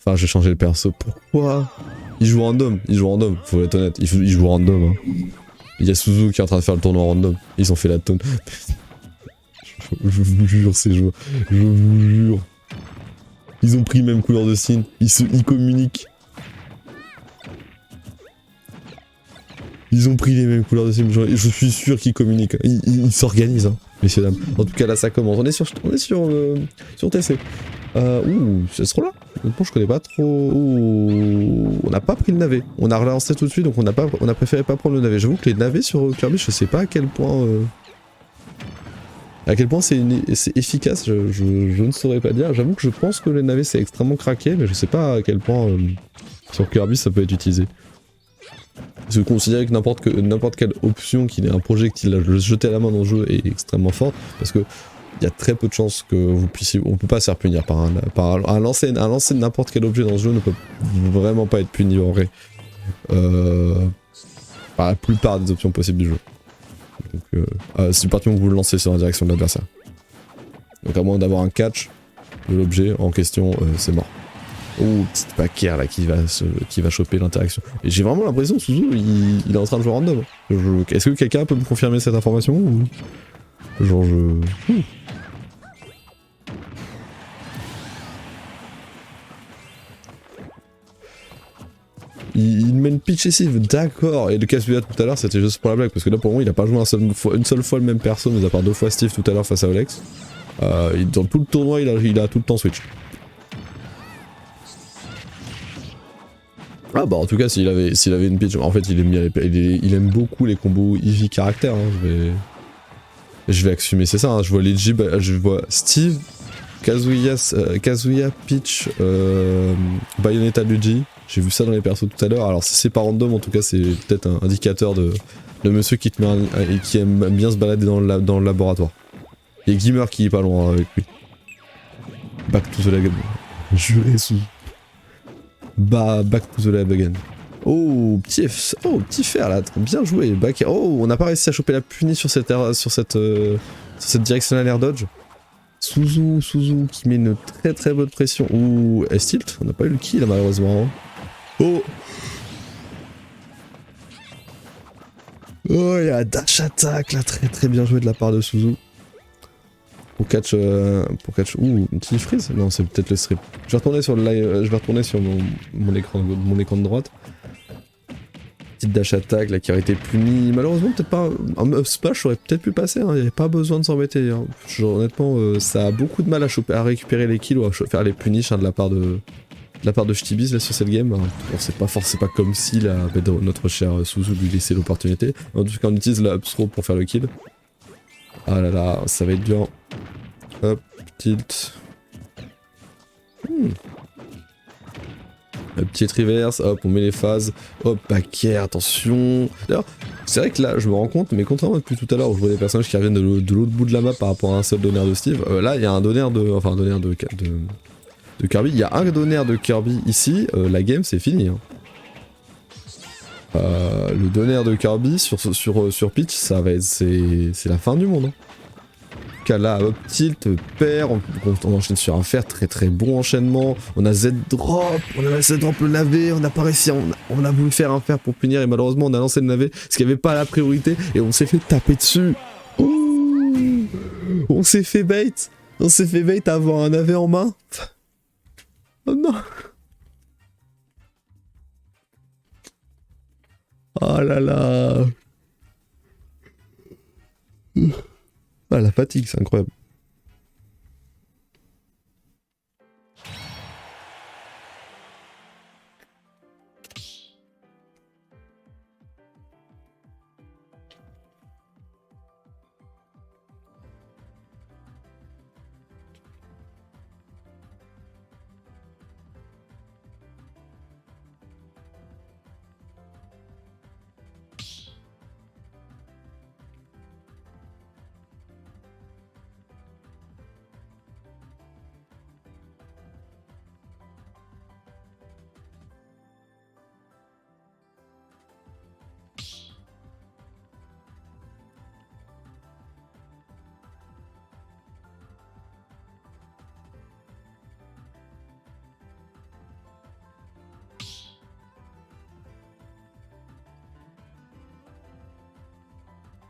Enfin, j'ai changé le perso. Pourquoi? Il joue random, faut être honnête. Il joue random. Hein. Il y a Suzu qui est en train de faire le tournoi random. Ils ont fait la tonne. Je vous jure, ces joueurs. Je vous jure. Ils ont pris les mêmes couleurs de signe. Ils communiquent. Ils ont pris les mêmes couleurs de signe. Je suis sûr qu'ils communiquent. Ils s'organisent, hein, messieurs dames. En tout cas, là, ça commence. On est sur TC. C'est trop là. Honnêtement, je connais pas trop. Ouh, on n'a pas pris le navet. On a relancé tout de suite, donc on a préféré pas prendre le navet. J'avoue que les navets sur Kirby, je sais pas à quel point. À quel point c'est efficace, je ne saurais pas dire. J'avoue que je pense que le navet c'est extrêmement craqué, mais je sais pas à quel point sur Kirby ça peut être utilisé. Parce que considérer que n'importe quelle option qu'il ait un projectile à jeter à la main dans le jeu est extrêmement forte, parce que il y a très peu de chances que vous puissiez. On peut pas se faire punir par un lancer de n'importe quel objet dans ce jeu ne peut vraiment pas être puni en vrai. Par la plupart des options possibles du jeu. Donc, c'est parti que vous le lancez sur la direction de l'adversaire. Donc à moins d'avoir un catch de l'objet en question, c'est mort. Oh, petite paquère là qui va choper l'interaction. Et j'ai vraiment l'impression que Suzu il est en train de jouer random. Est-ce que quelqu'un peut me confirmer cette information ou... Genre je... Il mène pitch excessive, d'accord. Et le Kazuya tout à l'heure c'était juste pour la blague, parce que là pour moi il a pas joué une seule fois le même perso, mais à part 2 fois Steve tout à l'heure face à Olex. Dans tout le tournoi il a tout le temps switch. Ah bah en tout cas s'il avait une pitch, en fait il aime beaucoup les combos Eevee caractère, hein. Je vais assumer, c'est ça, hein. Je vois Steve, Kazuya, Peach, Bayonetta, Luigi. J'ai vu ça dans les persos tout à l'heure. Alors si c'est pas random, en tout cas c'est peut-être un indicateur de monsieur qui qui aime bien se balader dans le laboratoire. Il y a Gimmer qui est pas loin avec lui. Back to the lab. Juré sous. Back to the lab again. Oh petit fer là, bien joué. Oh, on n'a pas réussi à choper la punie sur cette directionnelle air dodge. Suzu qui met une très bonne pression. Ouh, S-tilt, on n'a pas eu le kill malheureusement. Oh, il y a dash attack là, très bien joué de la part de Suzu. Pour catch, ouh, une petite freeze. Non, c'est peut-être le strip. Je vais retourner sur le live, je vais retourner sur mon écran de droite. Petite dash attack là qui aurait été punie. Malheureusement, peut-être pas. Un up smash aurait peut-être pu passer, hein. Il n'y avait pas besoin de s'embêter. Hein. Honnêtement, ça a beaucoup de mal à récupérer les kills ou à faire les punishes, hein, de la part de Shtibiz là sur cette game. Bon, c'est pas comme si là, notre cher Suzu lui laissait l'opportunité. En tout cas, on utilise la up throw pour faire le kill. Ah là là, ça va être dur. Hop, tilt. Petite reverse, hop, on met les phases. Hop, paquet, attention. D'ailleurs, c'est vrai que là, je me rends compte, mais contrairement depuis tout à l'heure où je vois des personnages qui reviennent de l'autre bout de la map par rapport à un seul donnaire de Steve, là, il y a un donnaire de Kirby. Il y a un donnaire de Kirby ici, la game, c'est fini. Hein. Le donnaire de Kirby sur Peach, c'est la fin du monde. Hein. Là, hop, tilt, perd, on enchaîne sur un fer, très bon enchaînement, on a Z-drop, le navet, on n'a pas réussi, on a voulu faire un fer pour punir et malheureusement on a lancé le navet, ce qui avait pas la priorité et on s'est fait taper dessus. Ouh, on s'est fait bait à avoir un navet en main. Oh non. Oh là là. Ah, la fatigue, c'est incroyable.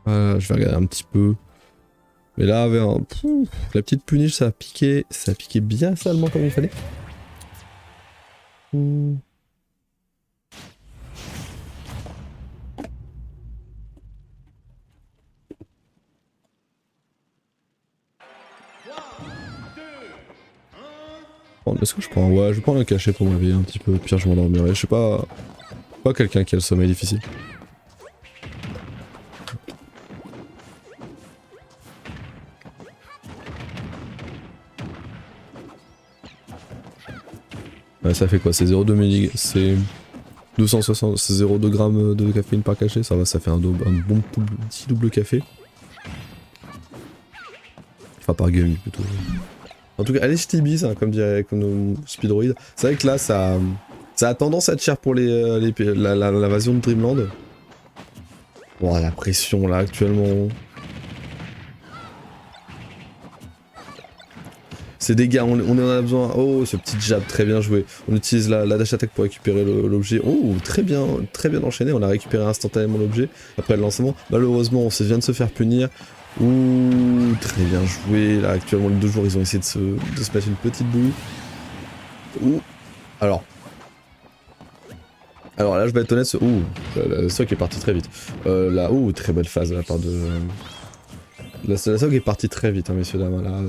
Je vais regarder un petit peu. Mais là, avec la petite puniche, ça a piqué bien salement comme il fallait. Est-ce que je prends... Ouais, je vais prendre un cachet pour m'éveiller un petit peu, pire je m'endormirai. Je suis pas quelqu'un qui a le sommeil difficile. Ouais, ça fait quoi? C'est 0,2 mg... C'est 260... C'est 0,2 grammes de caféine par cachet. Ça va, ça fait un bon petit double café. Enfin, par gummy plutôt. En tout cas, allez Stibis, hein, comme dirait nos Speedroid. C'est vrai que là, ça a tendance à tirer pour l'invasion de Dreamland. Oh, la pression là actuellement. Ces dégâts, on en a besoin. Oh, ce petit jab, très bien joué. On utilise la dash attack pour récupérer l'objet. Oh, très bien enchaîné. On a récupéré instantanément l'objet après le lancement. Malheureusement, on vient de se faire punir. Ouh, très bien joué. Là, actuellement, les deux joueurs, ils ont essayé de se mettre une petite bouille. Ouh, alors là, je vais être honnête. Ouh, le stock est parti très vite. Là, ouh, très belle phase de la part de. La SOG est partie très vite, hein, messieurs dames. Là,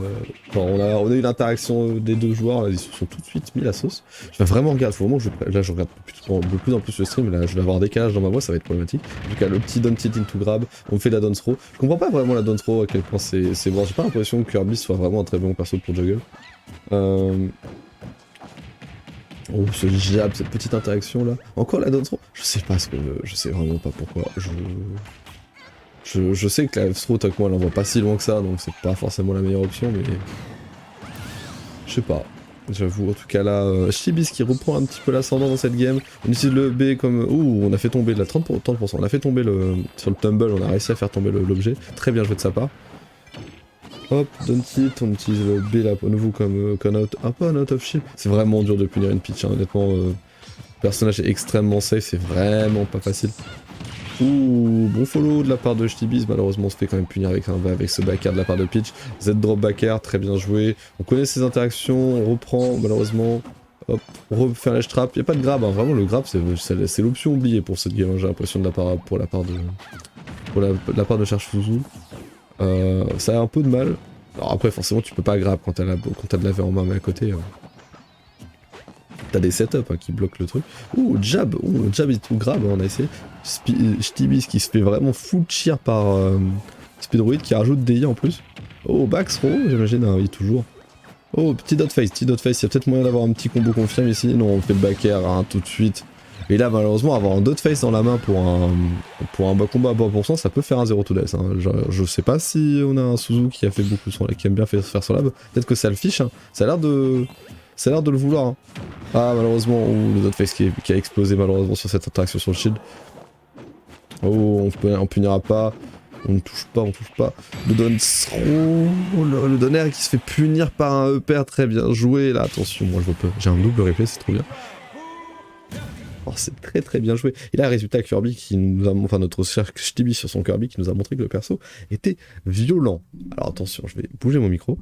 on a eu l'interaction des deux joueurs, là, ils se sont tout de suite mis la sauce. Je vais vraiment regarder, faut vraiment que là je regarde de plus en plus le stream, là je vais avoir un décalage dans ma voix, ça va être problématique. En tout cas, le petit down tilt into grab, on me fait la down throw. Je comprends pas vraiment la down throw, à quel point c'est bon. J'ai pas l'impression que Kirby soit vraiment un très bon perso pour juggle. Oh, ce jab, cette petite interaction là. Encore la down throw. Je sais pas je sais vraiment pas pourquoi. Je sais que la F-Throw, moi, elle envoie pas si loin que ça, donc c'est pas forcément la meilleure option, mais... Je sais pas. J'avoue, en tout cas là, Shibis qui reprend un petit peu l'ascendant dans cette game. On utilise le B comme... Ouh, on a fait tomber de la 30%. On a fait tomber sur le tumble, on a réussi à faire tomber l'objet. Très bien joué de sa part. Hop, don't hit, on utilise le B là, à nouveau comme un peu un out of shield. C'est vraiment dur de punir une pitch, hein, honnêtement. Le personnage est extrêmement safe, c'est vraiment pas facile. Ouh, bon follow de la part de Shtibis, malheureusement on se fait quand même punir avec ce backer de la part de Peach. Z-drop backer, très bien joué. On connaît ses interactions, on reprend malheureusement. Hop, on refait un ledge trap. Il n'y a pas de grab, hein. Vraiment le grab c'est l'option oubliée pour cette game, hein. J'ai l'impression de la part de Cherche Fuzu. Ça a un peu de mal. Alors après forcément tu peux pas grab quand t'as de la V en main, mais à côté... T'as des setups hein, qui bloquent le truc. Ouh, jab et tout grab, on a essayé. Shtibis qui se fait vraiment full cheer par Speedroid qui rajoute DI en plus. Oh, back throw, j'imagine, oui, toujours. Oh, petit dot face, il y a peut-être moyen d'avoir un petit combo confirme ici. Non, on fait le back air hein, tout de suite. Et là, malheureusement, avoir un dot face dans la main pour un bas combat à bas %, ça peut faire un 0 to death. Hein. Je sais pas si on a un Suzu qui a fait beaucoup qui aime bien faire son lab. Peut-être que ça le fiche. Hein. Ça a l'air de le vouloir. Hein. Ah, malheureusement, le dotface qui a explosé malheureusement sur cette interaction sur le shield. Oh, on punira pas. On ne touche pas. Le down throw, le donner qui se fait punir par un EP très bien joué. Là, attention, moi je vois pas. J'ai un double replay, c'est trop bien. Oh, c'est très bien joué. Et là, résultat, Kirby qui nous a... Enfin, notre cher Shtibi sur son Kirby qui nous a montré que le perso était violent. Alors attention, je vais bouger mon micro.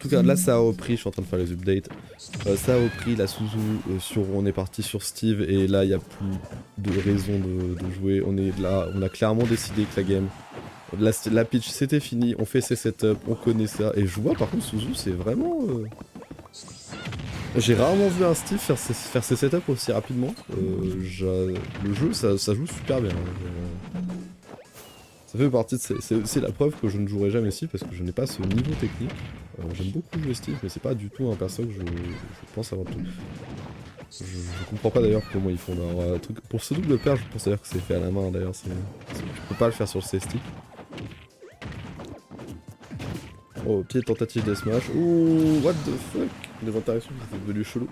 tout cas, là, ça a repris. Je suis en train de faire les updates. Ça a repris. La Suzu, on est parti sur Steve. Et là, il n'y a plus de raison de jouer. On est là. On a clairement décidé que la game. La pitch, c'était fini. On fait ses setups. On connaît ça. Et je vois, par contre, Suzu, c'est vraiment. J'ai rarement vu un Steve faire ses setups aussi rapidement. Le jeu, ça joue super bien. Hein. Ça fait partie de... C'est la preuve que je ne jouerai jamais Steve parce que je n'ai pas ce niveau technique. J'aime beaucoup jouer Steve, mais c'est pas du tout un perso que je pense avant tout. Je comprends pas d'ailleurs comment ils font un truc... Pour ce double pair, je pense d'ailleurs que c'est fait à la main d'ailleurs. Tu peux pas le faire sur le C-Stick. Oh, petite tentative de smash. Ouh, what the fuck. Des interactions qui étaient devenues chelou.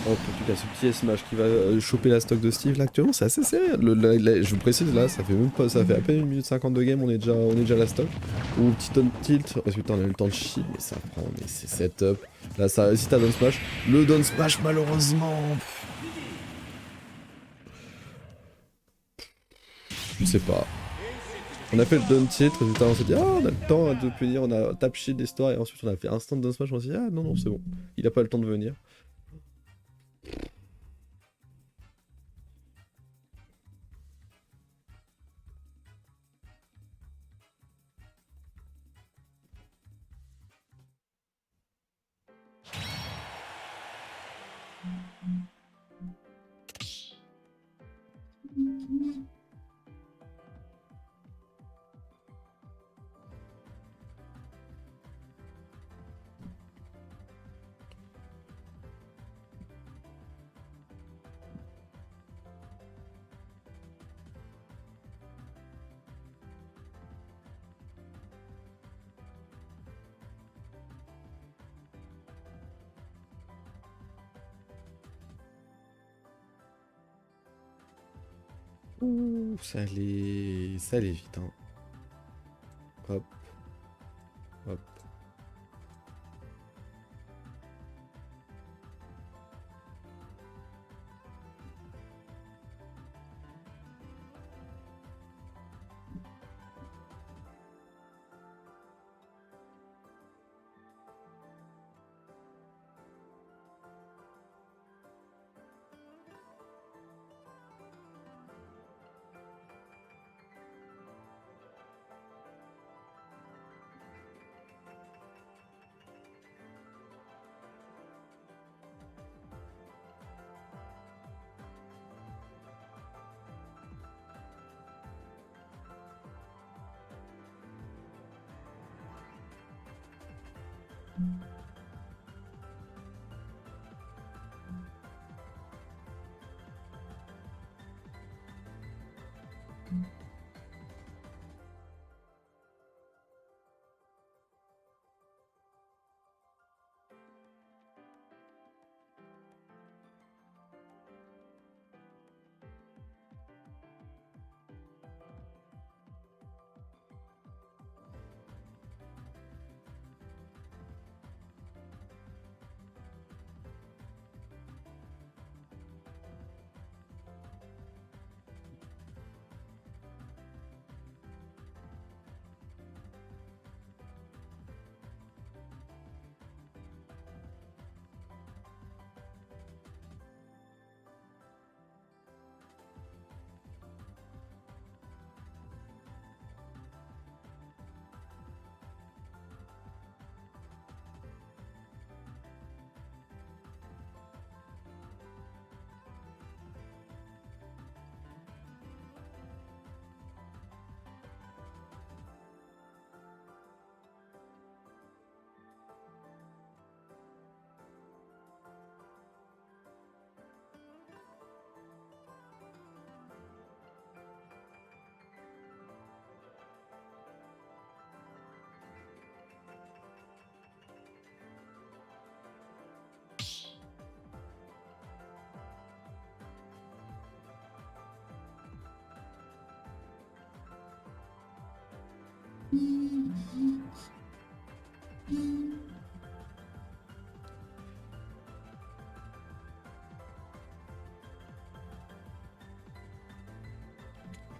Oh, en tout cas, ce petit smash qui va choper la stock de Steve là actuellement, c'est assez serré. Je vous précise là, ça fait même pas, ça fait à peine 1 minute 50 de game, on est déjà à la stock. Ou petit down tilt, parce que putain, on a eu le temps de shield, mais ça prend, mais c'est setup. Là, ça réussit à down smash. Le down smash, malheureusement. Je sais pas. On a fait le down tilt, résultat, on s'est dit, ah, on a le temps de punir, on a tap shield l'histoire, et ensuite on a fait instant down smash, on s'est dit, ah non, non, c'est bon. Il a pas le temps de venir. Ouh, ça allait vite, hein. Hop, hop.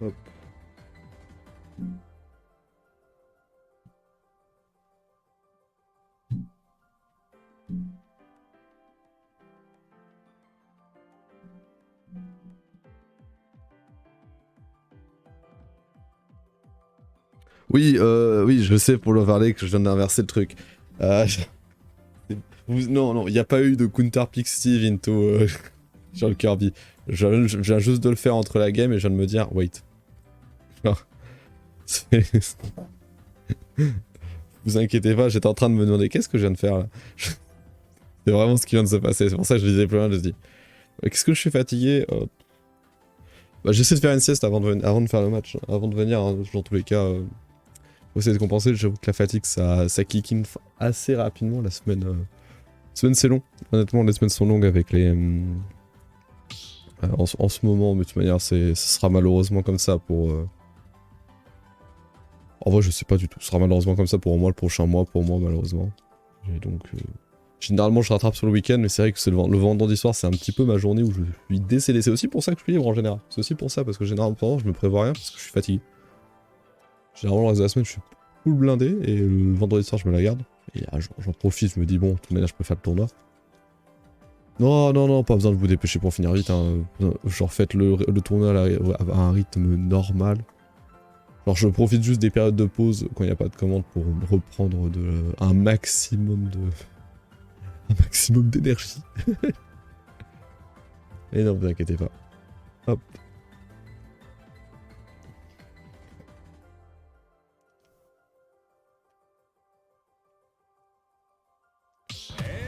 Hop. Oui, oui, je sais pour le parler que je viens d'inverser le truc. Non, il n'y a pas eu de counter pick Steve into sur le Kirby. Je viens juste de le faire entre la game et je viens de me dire, wait. Vous inquiétez pas, j'étais en train de me demander qu'est-ce que je viens de faire là. C'est vraiment ce qui vient de se passer, c'est pour ça que je disais plus rien, je me dis. Qu'est-ce que je suis fatigué Bah, j'essaie de faire une sieste avant de faire le match, avant de venir, hein, dans tous les cas. Faut essayer de compenser, j'avoue que la fatigue ça kick in assez rapidement la semaine. Semaine c'est long, honnêtement les semaines sont longues avec les... en ce moment, mais de toute manière ce sera malheureusement comme ça pour... En vrai je sais pas du tout, ce sera malheureusement comme ça pour au moins le prochain mois, pour moi malheureusement. Et donc... Généralement je rattrape sur le week-end, mais c'est vrai que c'est le vendredi soir c'est un petit peu ma journée où je suis décédé. C'est aussi pour ça que je suis libre en général. C'est aussi pour ça, parce que généralement pendant je me prévois rien parce que je suis fatigué. Généralement le reste de la semaine je suis full blindé et le vendredi soir je me la garde. Et j'en profite, je me dis bon, de toute manière je peux faire le tournoi. Non, pas besoin de vous dépêcher pour finir vite. Hein. Genre faites le tournoi à un rythme normal. Genre je profite juste des périodes de pause quand il n'y a pas de commande pour reprendre un maximum d'énergie. Et non, vous inquiétez pas. Hop.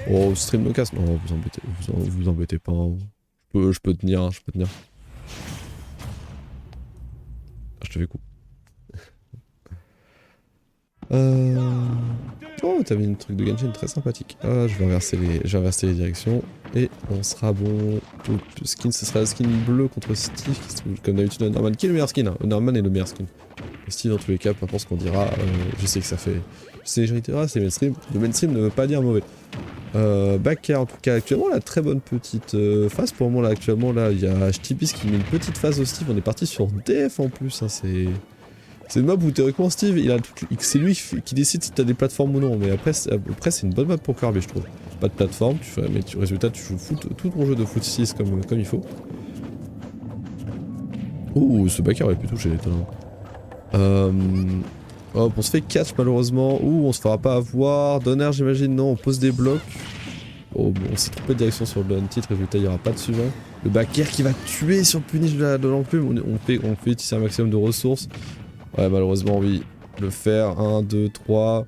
Oh, stream no casse. Non, vous embêtez pas. Hein. Je peux tenir, hein, je peux tenir. Ah, je te fais coup. Oh, t'as mis un truc de Genshin très sympathique. Ah, je vais inverser les directions. Et on sera bon. Le skin, ce sera le skin bleu contre Steve, qui se trouve comme d'habitude à Norman. Qui est le meilleur skin hein. Norman est le meilleur skin. Steve, dans tous les cas, peu importe ce qu'on dira, je sais que ça fait... Je sais, c'est mainstream. Le mainstream ne veut pas dire mauvais. Backer, en tout cas, actuellement, la très bonne petite phase. Pour moi, là, actuellement, là, il y a HTPS qui met une petite phase au Steve. On est parti sur DF en plus, hein, c'est une map où théoriquement Steve, c'est lui qui décide si t'as des plateformes ou non, mais après c'est une bonne map pour Kirby je trouve. Pas de plateforme, résultat tu joues tout ton jeu de foot 6 comme il faut. Ouh, ce backer aurait pu toucher étonnamment. Hop, on se fait catch malheureusement. Ouh, on se fera pas avoir. Donner j'imagine, non, on pose des blocs. Oh bon, on s'est trompé de direction sur le titre, résultat il n'y aura pas de suivant. Le backer qui va tuer sur le punish de l'enclume, on fait utiliser un maximum de ressources. Ouais, malheureusement, oui. Le faire, 1, 2, 3.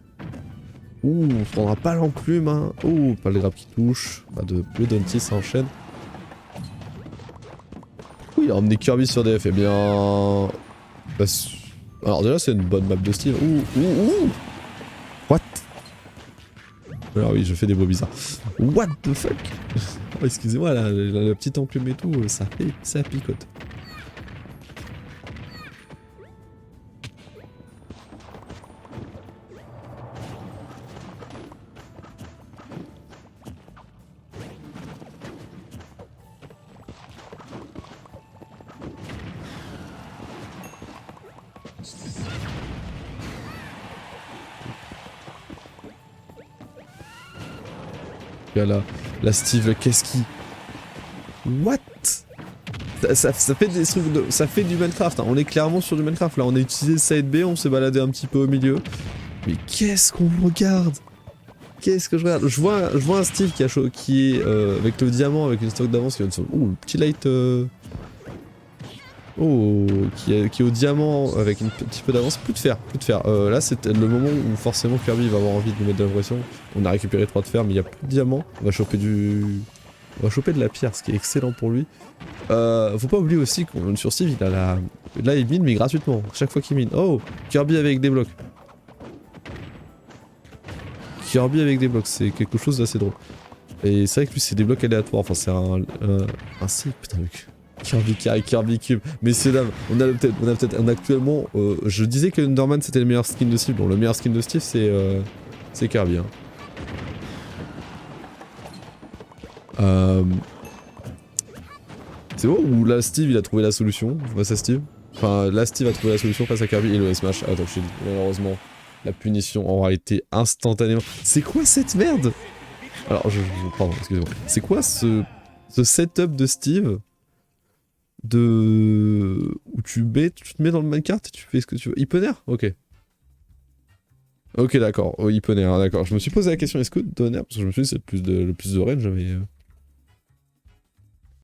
Ouh, on prendra pas l'enclume, hein. Ouh, pas le grab qui touche. Pas de bleu Donty, ça enchaîne. Ouh, il a emmené Kirby sur DF, eh bien... Bah, alors déjà, c'est une bonne map de style. Ouh. What? Alors oui, je fais des bruits bizarres. What the fuck? Oh, excusez-moi, la petite enclume et tout, ça picote. La Steve, qu'est-ce qui... What? Ça fait des trucs de... Ça fait du Minecraft, hein. On est clairement sur du Minecraft, là on a utilisé side B, on s'est baladé un petit peu au milieu. Mais qu'est-ce qu'on regarde? Qu'est-ce que je regarde? Je vois un Steve qui est avec le diamant, avec une stock d'avance qui vient de... Ouh, le petit light... Oh, qui est au diamant avec un petit peu d'avance, plus de fer. Là c'est le moment où forcément Kirby va avoir envie de nous mettre de la pression. On a récupéré 3 de fer mais il n'y a plus de diamant. On va choper de la pierre, ce qui est excellent pour lui. Faut pas oublier aussi qu'on sur Steve il a la... Là il mine mais gratuitement, chaque fois qu'il mine. Oh, Kirby avec des blocs. C'est quelque chose d'assez drôle. Et c'est vrai que lui c'est des blocs aléatoires, enfin c'est un C, putain mec. Kirby Cube. Messieurs, dames, on a actuellement... je disais que Enderman c'était le meilleur skin de Steve. Bon, le meilleur skin de Steve c'est Kirby. Hein. C'est bon ou là Steve il a trouvé la solution face à Steve? Enfin là Steve a trouvé la solution face à Kirby et le Smash. Attends, je te dis, malheureusement, la punition aura été instantanément. C'est quoi cette merde? Alors, pardon, excusez-moi. C'est quoi ce setup de Steve où tu te mets dans le minecart et tu fais ce que tu veux. Hypener? Ok. Ok, d'accord. Oh, Hypener, d'accord. Je me suis posé la question, est-ce que Donner, parce que je me suis dit c'est le plus de range, mais...